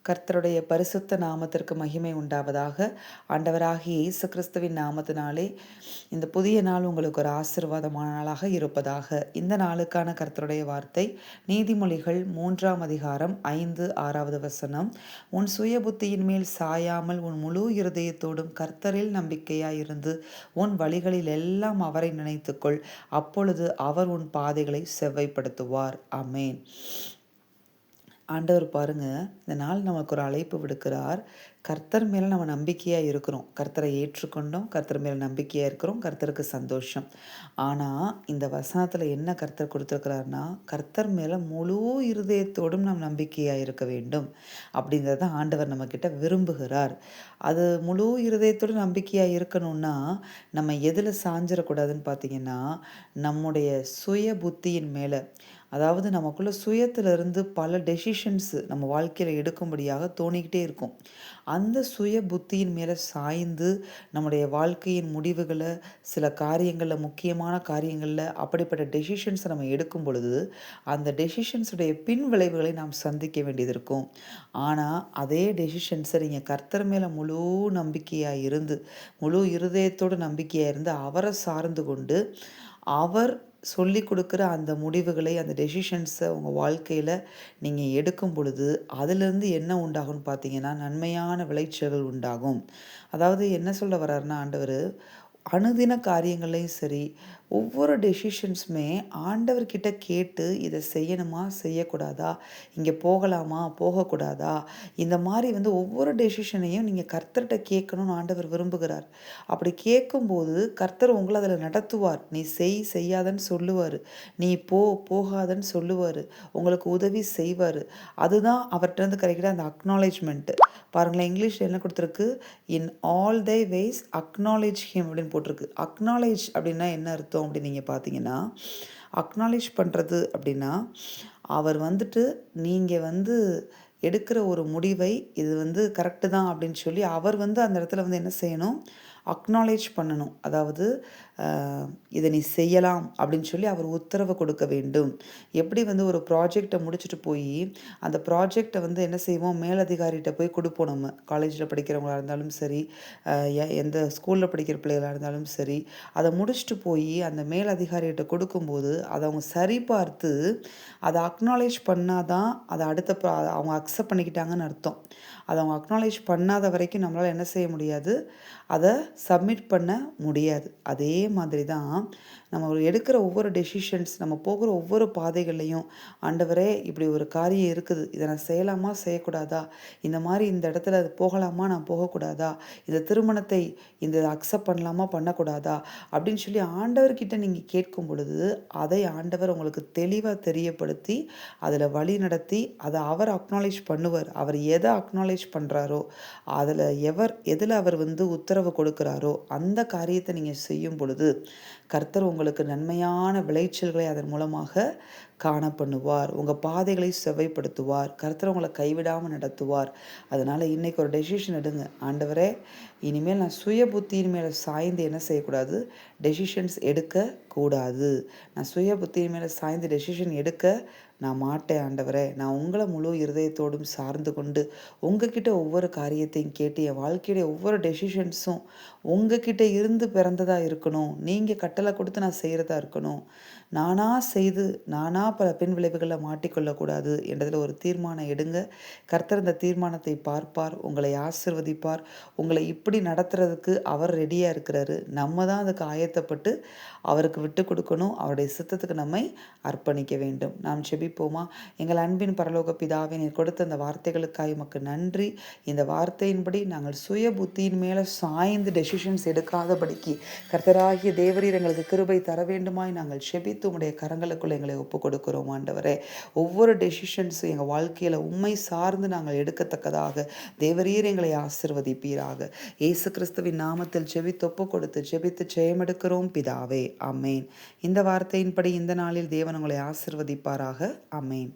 கர்த்தருடைய பரிசுத்த நாமத்திற்கு மகிமை உண்டாவதாக. ஆண்டவராகிய இயேசு கிறிஸ்துவின் நாமத்தினாலே இந்த புதிய நாள் உங்களுக்கு ஒரு ஆசீர்வாதமான நாளாக இருப்பதாக. இந்த நாளுக்கான கர்த்தருடைய வார்த்தை நீதிமொழிகள் 3ஆம் அதிகாரம் 5-6வது வசனம். உன் சுய புத்தியின் மேல் சாயாமல் உன் முழு இருதயத்தோடும் கர்த்தரில் நம்பிக்கையாயிருந்து உன் வழிகளில் எல்லாம் அவரை நினைத்துக்கொள், அப்பொழுது அவர் உன் பாதைகளை செவ்வைப்படுத்துவார். ஆமென். ஆண்டவர் பாருங்க, இந்த நாள் நமக்கு ஒரு அழைப்பு விடுக்கிறார். கர்த்தர் மேலே நம்ம நம்பிக்கையாக இருக்கிறோம், கர்த்தரை ஏற்றுக்கொண்டோம், கர்த்தர் மேலே நம்பிக்கையாக இருக்கிறோம், கர்த்தருக்கு சந்தோஷம். ஆனால் இந்த வசனத்தில் என்ன கர்த்தர் கொடுத்துருக்கிறாருன்னா, கர்த்தர் மேலே முழு இருதயத்தோடும் நாம் நம்பிக்கையாக இருக்க வேண்டும் அப்படிங்கிறத ஆண்டவர் நம்மக்கிட்ட விரும்புகிறார். அது முழு இருதயத்தோடு நம்பிக்கையாக இருக்கணும்னா நம்ம எதில் சாஞ்சிடக்கூடாதுன்னு பார்த்தீங்கன்னா, நம்முடைய சுய புத்தியின் மேலே. அதாவது நமக்குள்ள சுயத்திலிருந்து பல டெசிஷன்ஸு நம்ம வாழ்க்கையில் எடுக்கும்படியாக தோணிக்கிட்டே இருக்கும். அந்த சுய புத்தியின் மேலே சாய்ந்து நம்முடைய வாழ்க்கையின் முடிவுகளை, சில காரியங்களில், முக்கியமான காரியங்களில் அப்படிப்பட்ட டெசிஷன்ஸை நம்ம எடுக்கும் பொழுது அந்த டெசிஷன்ஸுடைய பின் விளைவுகளை நாம் சந்திக்க வேண்டியது இருக்கும். ஆனால் அதே டெசிஷன்ஸை நீங்கள் கர்த்தர் மேலே முழு நம்பிக்கையாக இருந்து, முழு இருதயத்தோடு நம்பிக்கையாக இருந்து அவரை சார்ந்து கொண்டு அவர் சொல்லி கொடுக்குற அந்த முடிவுகளை, அந்த டெசிஷன்ஸை உங்கள் வாழ்க்கையில் நீங்கள் எடுக்கும் பொழுது அதிலிருந்து என்ன உண்டாகும்னு பார்த்தீங்கன்னா, நன்மையான விளைச்சல்கள் உண்டாகும். அதாவது என்ன சொல்ல வர்றாருன்னா ஆண்டவர், அனுதின காரியங்கள்லையும் சரி, ஒவ்வொரு டெசிஷன்ஸுமே ஆண்டவர்கிட்ட கேட்டு இதை செய்யணுமா செய்யக்கூடாதா, இங்கே போகலாமா போகக்கூடாதா, இந்த மாதிரி ஒவ்வொரு டெசிஷனையும் நீங்கள் கர்த்தர்கிட்ட கேட்கணும்னு ஆண்டவர் விரும்புகிறார். அப்படி கேட்கும்போது கர்த்தர் உங்களை அதில் நடத்துவார். நீ செய்யாதன்னு சொல்லுவார், நீ போகாதன்னு சொல்லுவார், உங்களுக்கு உதவி செய்வார். அதுதான் அவர்கிட்ட கிடைக்கிற அந்த அக்னாலேஜ்மெண்ட்டு. பாருங்களேன், இங்கிலீஷில் என்ன கொடுத்துருக்கு, in all thy ways acknowledge him அப்படின்னு போட்டிருக்கு. அக்னாலேஜ் அப்படின்னா என்ன அர்த்தம் அப்படின்னு நீங்கள் பார்த்தீங்கன்னா, அக்னாலேஜ் பண்ணுறது அப்படின்னா, அவர் நீங்கள் எடுக்கிற ஒரு முடிவை இது கரெக்டு தான் அப்படின்னு சொல்லி அவர் அந்த இடத்துல என்ன செய்யணும், அக்னாலேஜ் பண்ணணும். அதாவது இதை நீ செய்யலாம் அப்படின்னு சொல்லி அவர் உத்தரவு கொடுக்க வேண்டும். எப்படி ஒரு ப்ராஜெக்டை முடிச்சுட்டு போய் அந்த ப்ராஜெக்டை என்ன செய்வோம், மேலதிகாரிகிட்ட போய் கொடுப்போம். நம்ம காலேஜில் படிக்கிறவங்களாக இருந்தாலும் சரி, எந்த ஸ்கூலில் படிக்கிற பிள்ளைகளாக இருந்தாலும் சரி, அதை முடிச்சுட்டு போய் அந்த மேலதிகாரிகிட்ட கொடுக்கும்போது அதை அவங்க சரி பார்த்து அதை அக்னாலேஜ் பண்ணாதான் அதை அவங்க அக்செப்ட் பண்ணிக்கிட்டாங்கன்னு அர்த்தம். அதை அவங்க அக்னாலேஜ் பண்ணாத வரைக்கும் நம்மளால் என்ன செய்ய முடியாது, அதை சப்மிட் பண்ண முடியாது. அதே மாதிரி தான் நம்ம எடுக்கிற ஒவ்வொரு டெசிஷன்ஸ், நம்ம போகிற ஒவ்வொரு பாதைகள்லையும், ஆண்டவரே இப்படி ஒரு காரியம் இருக்குது, இதை நான் செய்யலாமா செய்யக்கூடாதா, இந்த மாதிரி இந்த இடத்துல அது போகலாமா நான் போகக்கூடாதா, இந்த திருமணத்தை அக்செப்ட் பண்ணலாமா பண்ணக்கூடாதா அப்படின்னு சொல்லி ஆண்டவர்கிட்ட நீங்கள் கேட்கும் பொழுது அதை ஆண்டவர் உங்களுக்கு தெளிவாக தெரியப்படுத்தி அதில் வழி நடத்தி அதை அவர் அக்னாலேஜ் பண்ணுவார். அவர் எதை அக்னாலேஜ் பண்ணுறாரோ, எதில் அவர் உத்தரவு கொடுக்குறாரோ அந்த காரியத்தை நீங்கள் செய்யும் பொழுது கர்த்தர் உங்களுக்கு நன்மையான விளைச்சல்களை அதன் மூலமாக காண பண்ணுவார். உங்கள் பாதைகளை செவ்வைப்படுத்துவார். கர்த்தர் உங்களை கைவிடாமல் நடத்துவார். அதனால் இன்றைக்கி ஒரு டெசிஷன் எடுங்க. ஆண்டவரே, இனிமேல் நான் சுய புத்தியின் மேலே சாய்ந்து என்ன செய்யக்கூடாது, டெசிஷன்ஸ் எடுக்கக்கூடாது. நான் சுய புத்தியின் மேலே சாய்ந்து டெசிஷன் எடுக்க நான் மாட்டேன். ஆண்டவரே, நான் உங்களை முழு இருதயத்தோடும் சார்ந்து கொண்டு உங்ககிட்ட ஒவ்வொரு காரியத்தையும் கேட்டு என் வாழ்க்கையுடைய ஒவ்வொரு டெசிஷன்ஸும் உங்ககிட்ட இருந்து பிறந்ததாக இருக்கணும். நீங்கள் கட்டளை கொடுத்து நான் செய்கிறதா இருக்கணும். நானாக செய்து நானாக பல பின் விளைவுகளில் மாட்டிக்கொள்ளக்கூடாது என்றதில் ஒரு தீர்மானம் எடுங்க. கர்த்தர் இந்த தீர்மானத்தை பார்ப்பார், உங்களை ஆசிர்வதிப்பார். உங்களை இப்படி நடத்துறதுக்கு அவர் ரெடியாக இருக்கிறாரு. நம்ம தான் அதுக்கு ஆயத்தப்பட்டு அவருக்கு விட்டு கொடுக்கணும். அவருடைய சித்தத்துக்கு நம்மை அர்ப்பணிக்க வேண்டும். நாம் செபிப்போமா? எங்கள் அன்பின் பரலோக பிதாவே, நீர் கொடுத்த அந்த வார்த்தைகளுக்காக உமக்கு நன்றி. இந்த வார்த்தையின்படி நாங்கள் சுய புத்தியின் மேலே சாய்ந்து டெசிஷன்ஸ் எடுக்காதபடிக்கு கர்த்தராகிய தேவரீர் எங்களுக்கு கிருபை தர வேண்டுமாய் நாங்கள் செபித்து உம்முடைய கரங்களுக்குள் எங்களை ஒப்புக் கொடுக்கிறோம். ஆண்டவரே, ஒவ்வொரு டெசிஷன்ஸும் எங்கள் வாழ்க்கையில் உம்மை சார்ந்து நாங்கள் எடுக்கத்தக்கதாக தேவரீர் எங்களை ஆசிர்வதிப்பீராக. இயேசு கிறிஸ்துவின் நாமத்தில் ஜெபித்து ஒப்புக் கொடுத்து ஜெபித்து ஜெயமெடுக்கிறோம் பிதாவே. ஆமென். இந்த வார்த்தையின்படி இந்த நாளில் தேவன் உங்களை ஆசிர்வதிப்பாராக. ஆமென்.